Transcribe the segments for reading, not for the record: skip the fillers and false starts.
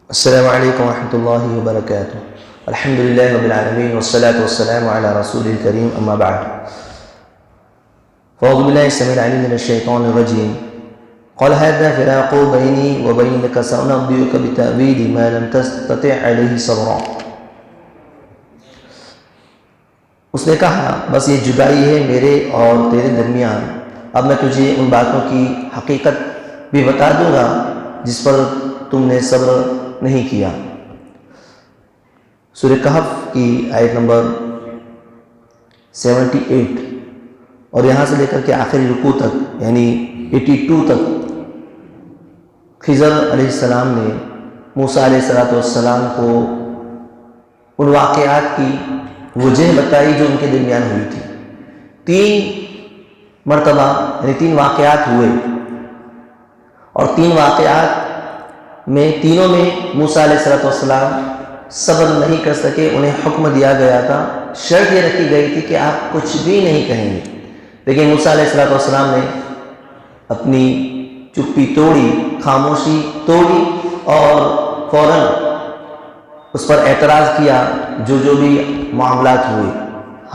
السلام علیکم ورحمۃ اللہ وبرکاتہ۔ الحمد للہ رب العالمین والصلاة والسلام علی رسول الکریم، اما بعد فاعوذ باللہ السمیع العلیم من الشیطان الرجیم۔ قال هذا فراق بینی وبینک سأنبئک بتأویل ما لم تستطع علیہ صبرا۔ اس نے کہا بس یہ جدائی ہے میرے اور تیرے درمیان، اب میں تجھے ان باتوں کی حقیقت بھی بتا دوں گا جس پر تم نے صبر نہیں کیا۔ سورہ کہف کی آیت نمبر 78 اور یہاں سے لے کر کے آخری رکوع تک یعنی 82 تک خضر علیہ السلام نے موسیٰ علیہ السلام کو ان واقعات کی وجہ بتائی جو ان کے درمیان ہوئی تھی۔ 3 مرتبہ یعنی 3 واقعات ہوئے، اور 3 واقعات میں تینوں میں موسیٰ علیہ السلام صبر نہیں کر سکے۔ انہیں حکم دیا گیا تھا، شرط یہ رکھی گئی تھی کہ آپ کچھ بھی نہیں کہیں گے، لیکن موسیٰ علیہ السلام نے اپنی چپی توڑی، خاموشی توڑی اور فوراً اس پر اعتراض کیا۔ جو بھی معاملات ہوئے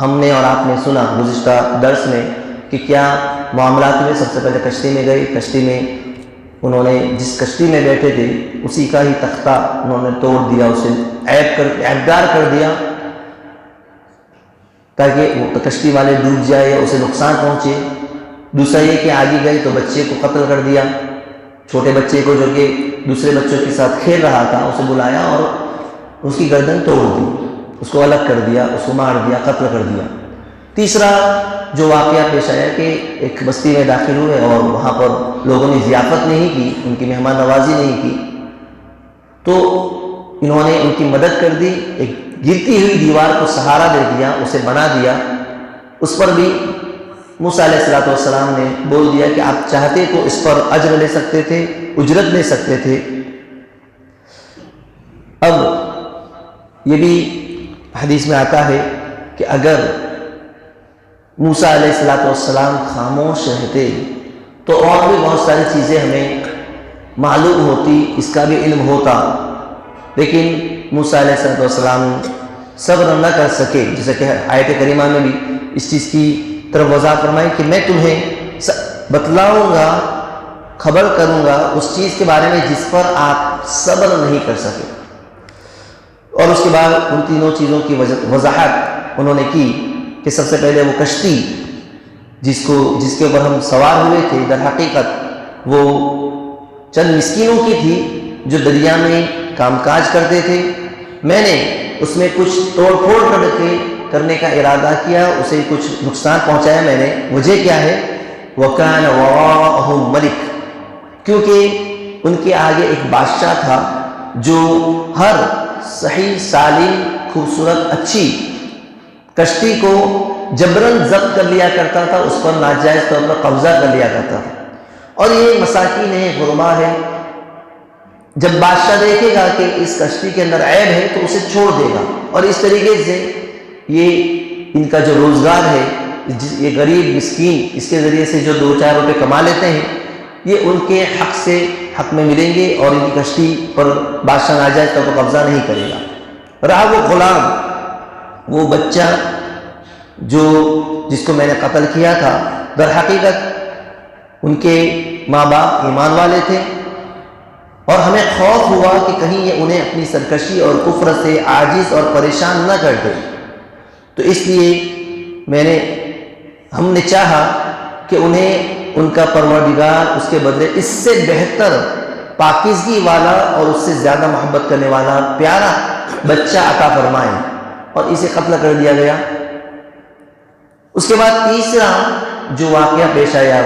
ہم نے اور آپ نے سنا گزشتہ درس میں کہ کیا معاملات ہوئے۔ سب سے پہلے کشتی میں گئے، کشتی میں انہوں نے جس کشتی میں بیٹھے تھے اسی کا ہی تختہ انہوں نے توڑ دیا، اسے عیبدار کر دیا تاکہ وہ کشتی والے ڈوب جائے یا اسے نقصان پہنچے۔ دوسرا یہ کہ آگے گئے تو بچے کو قتل کر دیا، چھوٹے بچے کو جو کہ دوسرے بچوں کے ساتھ کھیل رہا تھا، اسے بلایا اور اس کی گردن توڑ دی، اس کو الگ کر دیا، اس کو مار دیا، قتل کر دیا۔ تیسرا جو واقعہ پیش آیا کہ ایک بستی میں داخل ہوئے اور وہاں پر لوگوں نے ضیافت نہیں کی، ان کی مہمان نوازی نہیں کی، تو انہوں نے ان کی مدد کر دی، ایک گرتی ہوئی دیوار کو سہارا دے دیا، اسے بنا دیا۔ اس پر بھی موسیٰ علیہ السلام نے بول دیا کہ آپ چاہتے تو اس پر اجر لے سکتے تھے، اجرت لے سکتے تھے۔ اب یہ بھی حدیث میں آتا ہے کہ اگر موسیٰ علیہ السلام خاموش رہتے تو اور بھی بہت ساری چیزیں ہمیں معلوم ہوتی، اس کا بھی علم ہوتا، لیکن موسیٰ علیہ السلام صبر نہ کر سکے، جیسا کہ آیت کریمہ میں بھی اس چیز کی طرف وضاحت فرمائی کہ میں تمہیں بتلاؤں گا، خبر کروں گا اس چیز کے بارے میں جس پر آپ صبر نہیں کر سکے۔ اور اس کے بعد ان تینوں چیزوں کی وضاحت انہوں نے کی کہ سب سے پہلے وہ کشتی جس کے اوپر ہم سوار ہوئے تھے، در حقیقت وہ چند مسکینوں کی تھی جو دریا میں کام کاج کرتے تھے۔ میں نے اس میں کچھ توڑ پھوڑ کرنے کا ارادہ کیا، اسے کچھ نقصان پہنچایا میں نے۔ وجہ کیا ہے؟ وَكَانَ وَرَاءَهُم مَلِكٌ، کیونکہ ان کے آگے ایک بادشاہ تھا جو ہر صحیح سالم خوبصورت اچھی کشتی کو جبراً ضبط کر لیا کرتا تھا، اس پر ناجائز طور پر قبضہ کر لیا کرتا تھا۔ اور یہ مساکین ہے، غربا ہے، جب بادشاہ دیکھے گا کہ اس کشتی کے اندر عیب ہے تو اسے چھوڑ دے گا، اور اس طریقے سے یہ ان کا جو روزگار ہے، یہ غریب مسکین اس کے ذریعے سے جو 2-4 روپے کما لیتے ہیں، یہ ان کے حق سے حق میں ملیں گے، اور ان کی کشتی پر بادشاہ ناجائز طور پر قبضہ نہیں کرے گا۔ رہا وہ غلام، وہ بچہ جس کو میں نے قتل کیا تھا، در حقیقت ان کے ماں باپ ایمان والے تھے، اور ہمیں خوف ہوا کہ کہیں یہ انہیں اپنی سرکشی اور کفر سے عاجز اور پریشان نہ کر دے، تو اس لیے ہم نے چاہا کہ انہیں ان کا پروردگار اس کے بدلے اس سے بہتر پاکیزگی والا اور اس سے زیادہ محبت کرنے والا پیارا بچہ عطا فرمائے، اور اسے قتل کر دیا گیا۔ اس کے بعد تیسرا جو واقعہ پیش آیا،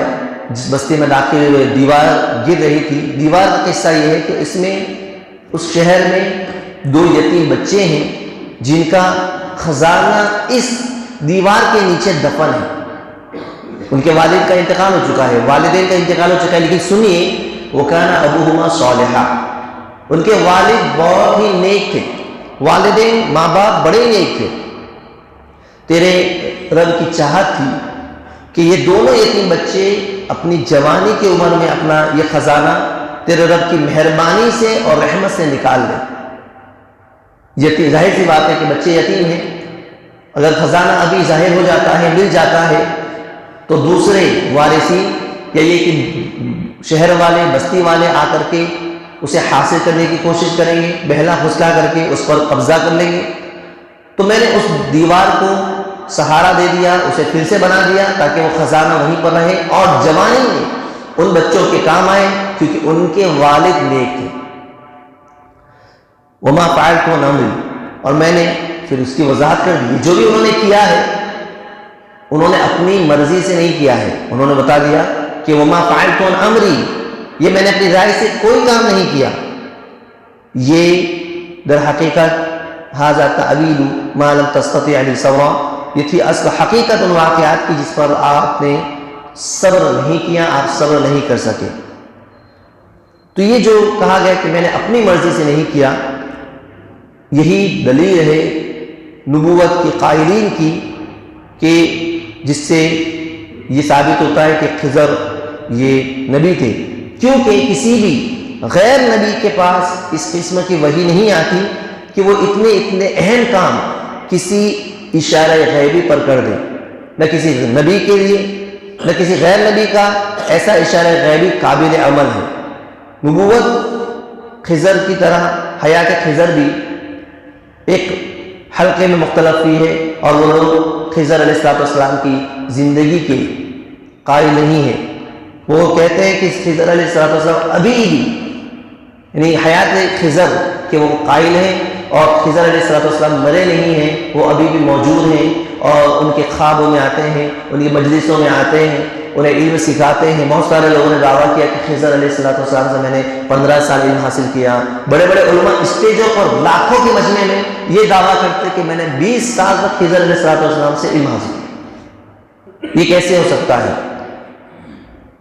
جس بستی میں داخل ہوئے دیوار گر رہی تھی، دیوار کا قصہ یہ ہے کہ اس میں اس شہر میں 2 یتیم بچے ہیں جن کا خزانہ اس دیوار کے نیچے دفن ہے۔ ان کے والد کا انتقال ہو چکا ہے، والدین کا انتقال ہو چکا ہے، لیکن سنیے وَكَانَ أَبُوهُمَا صَالِحًا، ان کے والد بہت ہی نیک تھے، والدین ماں باپ بڑے نیک تھے۔ تیرے رب کی چاہت تھی کہ یہ دونوں یتیم بچے اپنی جوانی کی عمر میں اپنا یہ خزانہ تیرے رب کی مہربانی سے اور رحمت سے نکال لے۔ یتیم، ظاہر سی بات ہے کہ بچے یتیم ہیں، اگر خزانہ ابھی ظاہر ہو جاتا ہے، مل جاتا ہے، تو دوسرے وارثین یا یہ کہ شہر والے، بستی والے آ کر کے اسے حاصل کرنے کی کوشش کریں گے، بہلا پھسلا کر کے اس پر قبضہ کر لیں گے۔ تو میں نے اس دیوار کو سہارا دے دیا، اسے پھر سے بنا دیا تاکہ وہ خزانہ وہیں پر رہے اور جوانی میں ان بچوں کے کام آئے، کیونکہ ان کے والد نیک تھے۔ وما فعلت عن امری، اور میں نے پھر اس کی وضاحت کر دی، جو بھی انہوں نے کیا ہے انہوں نے اپنی مرضی سے نہیں کیا ہے، انہوں نے بتا دیا کہ وما فعلت عن امری، یہ میں نے اپنی رائے سے کوئی کام نہیں کیا، یہ در حقیقت ھذا تعویل ما لم تستطع علی صبرا، یہ تھی اصل حقیقت ان واقعات کی جس پر آپ نے صبر نہیں کیا، آپ صبر نہیں کر سکے۔ تو یہ جو کہا گیا کہ میں نے اپنی مرضی سے نہیں کیا، یہی دلیل ہے نبوت کی قائلین کی، کہ جس سے یہ ثابت ہوتا ہے کہ خضر یہ نبی تھے، کیونکہ کسی بھی غیر نبی کے پاس اس قسم کی وحی نہیں آتی کہ وہ اتنے اہم کام کسی اشارہ غیبی پر کر دیں، نہ کسی نبی کے لیے نہ کسی غیر نبی کا ایسا اشارہ غیبی قابل عمل ہے۔ نبوت خضر کی طرح حیات خضر بھی ایک حلقے میں مختلف ہوئی ہے، اور وہ لوگ خضر علیہ السلام کی زندگی کے قائل نہیں ہیں۔ وہ کہتے ہیں کہ خضر علیہ السلام ابھی بھی، یعنی حیات خضر کہ وہ قائل ہیں، اور خضر علیہ السلام مرے نہیں ہیں، وہ ابھی بھی موجود ہیں، اور ان کے خوابوں میں آتے ہیں، ان کی مجلسوں میں آتے ہیں، انہیں علم سکھاتے ہیں۔ بہت سارے لوگوں نے دعویٰ کیا کہ خضر علیہ السلام سے میں نے 15 سال علم حاصل کیا۔ بڑے بڑے علماء اسٹیجوں پر لاکھوں کے مجمع میں یہ دعویٰ کرتے کہ میں نے 20 سال تک خضر علیہ السلام سے علم حاصل کیا۔ یہ کیسے ہو سکتا ہے؟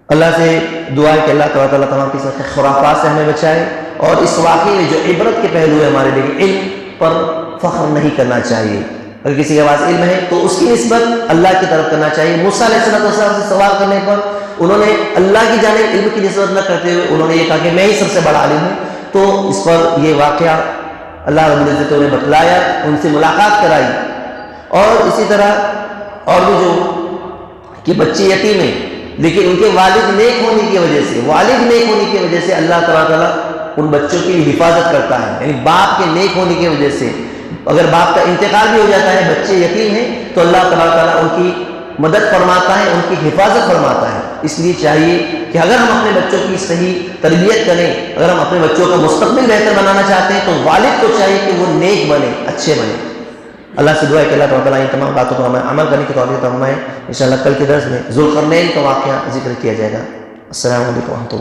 اللہ سے دعا ہے کہ اللہ تعالیٰ تمام قسم کے خرافات سے ہمیں بچائے، اور اس واقعے میں جو عبرت کے پہلو ہے ہمارے لیے، علم پر فخر نہیں کرنا چاہیے۔ اگر کسی کے پاس علم ہے تو اس کی نسبت اللہ کی طرف کرنا چاہیے۔ موسیٰ علیہ السلام سے سوال کرنے پر انہوں نے اللہ کی جانب علم کی نسبت نہ کرتے ہوئے انہوں نے یہ کہا کہ میں ہی سب سے بڑا عالم ہوں۔ تو اس پر یہ واقعہ اللہ رب العزت نے بتلایا، ان سے ملاقات کرائی۔ اور اسی طرح اور بھی جو کہ بچے یتیم ہیں لیکن ان کے والد نیک ہونے کی وجہ سے اللہ تعالیٰ ان بچوں کی حفاظت کرتا ہے، یعنی باپ کے نیک ہونے کی وجہ سے۔ اگر باپ کا انتقال بھی ہو جاتا ہے، بچے یتیم ہیں، تو اللہ تعالیٰ ان کی مدد فرماتا ہے، ان کی حفاظت فرماتا ہے۔ اس لیے چاہیے کہ اگر ہم اپنے بچوں کی صحیح تربیت کریں، اگر ہم اپنے بچوں کا مستقبل بہتر بنانا چاہتے ہیں، تو والد کو چاہیے کہ وہ نیک بنے، اچھے بنے۔ اللہ سے دعا ہے کہ اللہ تعالیٰ ان تمام باتوں پر ہمیں عمل کرنے کی توفیق فرمائے۔ انشاءاللہ کل کے درس میں ذوالقرنین کا واقعہ ذکر کیا جائے گا۔ السلام علیکم ورحمۃ اللہ۔